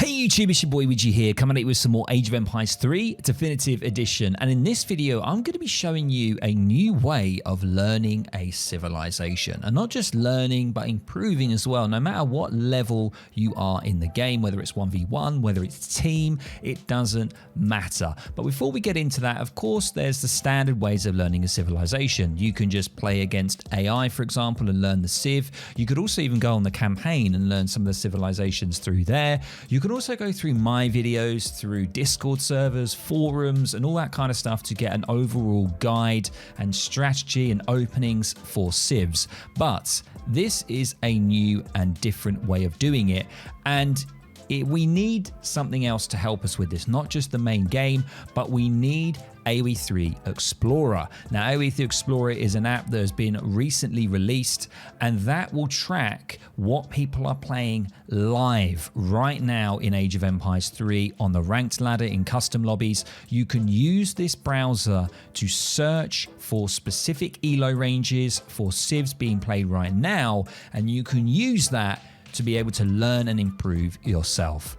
Hey YouTube, it's your boy Widgie here, coming at you with some more Age of Empires 3 Definitive Edition. And in this video, I'm going to be showing you a new way of learning a civilization. And not just learning, but improving as well. No matter what level you are in the game, whether it's 1v1, whether it's team, it doesn't matter. But before we get into that, of course, there's the standard ways of learning a civilization. You can just play against AI, for example, and learn the civ. You could also even go on the campaign and learn some of the civilizations through there. You can also go through my videos, through Discord servers, forums, and all that kind of stuff to get an overall guide and strategy and openings for civs. But this is a new and different way of doing it, and we need something else to help us with this, not just the main game, but we need AOE3 Explorer. Now, AOE3 Explorer is an app that has been recently released, and that will track what people are playing live right now in Age of Empires 3 on the ranked ladder in custom lobbies. You can use this browser to search for specific elo ranges for civs being played right now, and you can use that to be able to learn and improve yourself.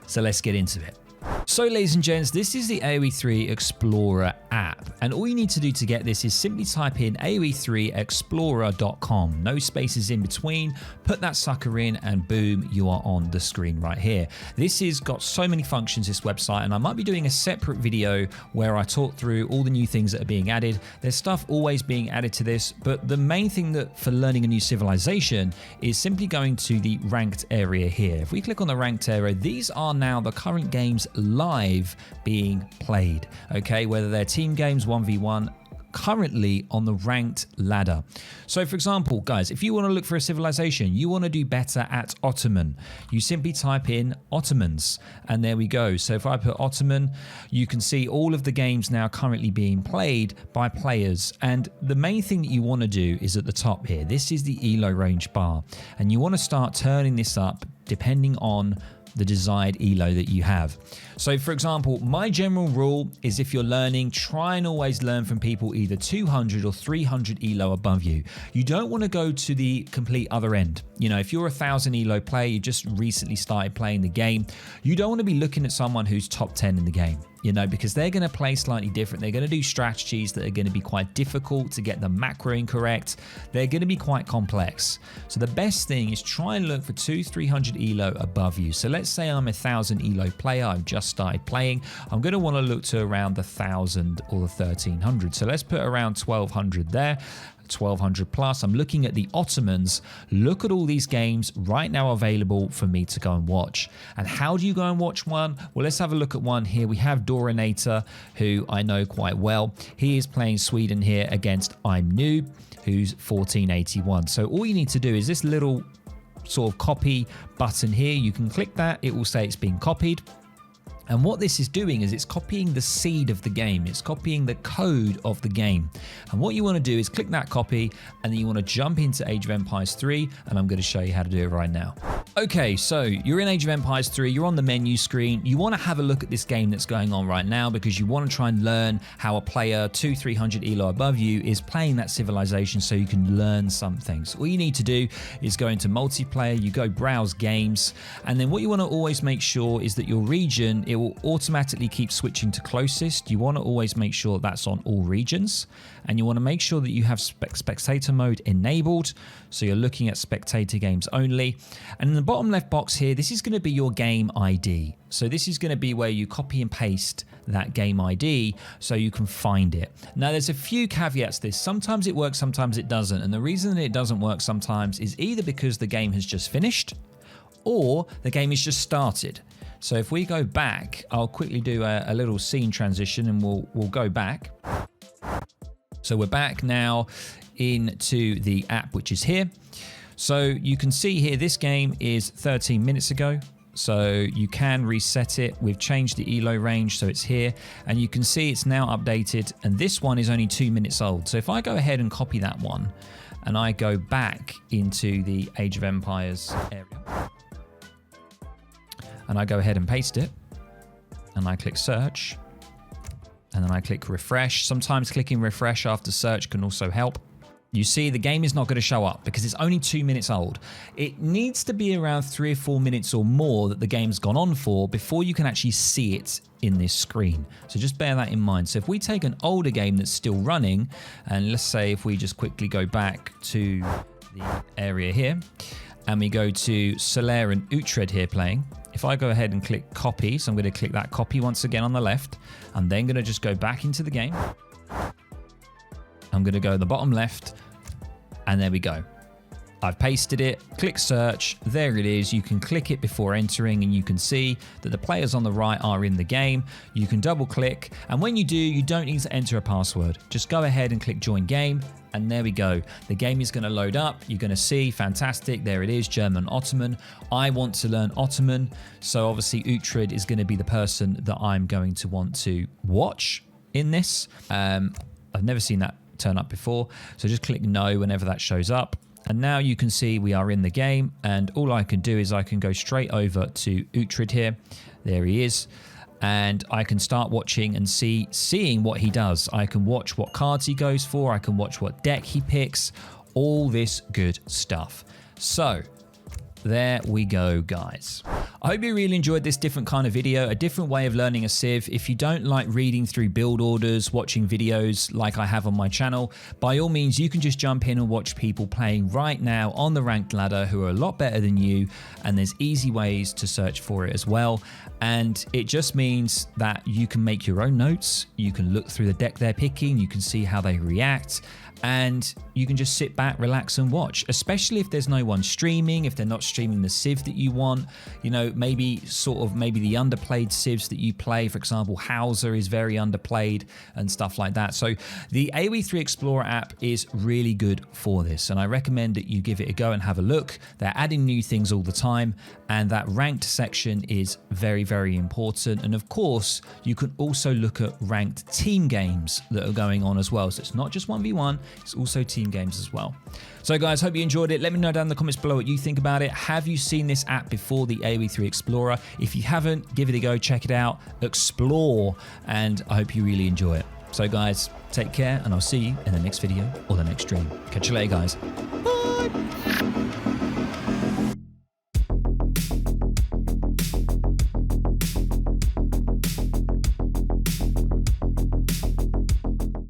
So let's get into it. So ladies and gents, this is the AOE3 Explorer app, and all you need to do to get this is simply type in AOE3Explorer.com, no spaces in between, put that sucker in, and boom, you are on the screen right here. This has got so many functions, this website, and I might be doing a separate video where I talk through all the new things that are being added. There's stuff always being added to this, but the main thing that for learning a new civilization is simply going to the ranked area here. If we click on the ranked area, these are now the current games live being played, okay, whether they're team games, 1v1, currently on the ranked ladder. So for example, guys, if you want to look for a civilization, you want to do better at Ottoman, you simply type in Ottomans, and there we go. So if I put Ottoman, you can see all of the games now currently being played by players, and the main thing that you want to do is at the top here. This is the elo range bar, and you want to start turning this up depending on the desired elo that you have. So for example, my general rule is if you're learning, try and always learn from people either 200 or 300 elo above you. You don't want to go to the complete other end. You know, if you're 1,000 elo player, you just recently started playing the game, you don't want to be looking at someone who's top 10 in the game, you know, because they're going to play slightly different. They're going to do strategies that are going to be quite difficult to get the macroing correct. They're going to be quite complex. So the best thing is try and look for 200-300 elo above you. So let's say I'm 1,000 elo player, I've just started playing. I'm going to want to look to around the 1,000 or the 1,300. So let's put around 1,200 there. 1,200 plus. I'm looking at the Ottomans. Look at all these games right now available for me to go and watch. And how do you go and watch one? Well, let's have a look at one here. We have Dorinator, who I know quite well. He is playing Sweden here against I'm Noob, who's 1481. So all you need to do is this little sort of copy button here. You can click that. It will say it's been copied. And what this is doing is it's copying the seed of the game. It's copying the code of the game. And what you want to do is click that copy, and then you want to jump into Age of Empires 3, and I'm going to show you how to do it right now. Okay, so you're in Age of Empires 3, you're on the menu screen. You want to have a look at this game that's going on right now because you want to try and learn how a player 200-300 elo above you is playing that civilization so you can learn some things. All you need to do is go into multiplayer, you go browse games, and then what you want to always make sure is that your region, it will automatically keep switching to closest. You want to always make sure that's on all regions, and you want to make sure that you have spectator mode enabled, so you're looking at spectator games only. And in the bottom left box here, this is going to be your game ID. So this is going to be where you copy and paste that game ID so you can find it. Now there's a few caveats to this. Sometimes it works, sometimes it doesn't. And the reason that it doesn't work sometimes is either because the game has just finished or the game has just started. So if we go back, I'll quickly do a little scene transition and we'll go back. So we're back now into the app, which is here. So you can see here, this game is 13 minutes ago. So you can reset it. We've changed the elo range, so it's here. And you can see it's now updated. And this one is only 2 minutes old. So if I go ahead and copy that one, and I go back into the Age of Empires area, and I go ahead and paste it, and I click search, and then I click refresh. Sometimes clicking refresh after search can also help. you see the game is not going to show up because it's only 2 minutes old. It needs to be around 3 or 4 minutes or more that the game's gone on for before you can actually see it in this screen. So just bear that in mind. So if we take an older game that's still running, and let's say if we just quickly go back to the area here, and we go to Solaire and Utrecht here playing. If I go ahead and click copy, so I'm going to click that copy once again on the left. I'm then going to just go back into the game. I'm going to go to the bottom left, and there we go. I've pasted it, click search, there it is. You can click it before entering and you can see that the players on the right are in the game. You can double click, and when you do, you don't need to enter a password. Just go ahead and click join game, and there we go. The game is going to load up. You're going to see, fantastic, there it is, German Ottoman. I want to learn Ottoman, so obviously Utrecht is going to be the person that I'm going to want to watch in this. I've never seen that turn up before, so just click no whenever that shows up. And now you can see we are in the game, and all I can do is I can go straight over to Utrecht here. There he is. And I can start watching and seeing what he does. I can watch what cards he goes for. I can watch what deck he picks. All this good stuff. So there we go, guys. I hope you really enjoyed this different kind of video, a different way of learning a Civ. If you don't like reading through build orders, watching videos like I have on my channel, by all means, you can just jump in and watch people playing right now on the ranked ladder who are a lot better than you, and there's easy ways to search for it as well. And it just means that you can make your own notes, you can look through the deck they're picking, you can see how they react, and you can just sit back, relax and watch, especially if there's no one streaming, if they're not streaming the Civ that you want, you know, maybe the underplayed Civs that you play. For example, Hauser is very underplayed and stuff like that. So the AOE3 Explorer app is really good for this, and I recommend that you give it a go and have a look. They're adding new things all the time, and that ranked section is very, very important. And of course, you can also look at ranked team games that are going on as well. So it's not just 1v1, it's also team games as well. So guys, hope you enjoyed it. Let me know down in the comments below what you think about it. Have you seen this app before, the AOE3 Explorer? If you haven't, give it a go, check it out, explore, and I hope you really enjoy it. So guys, take care, and I'll see you in the next video or the next stream. Catch you later, guys. Bye.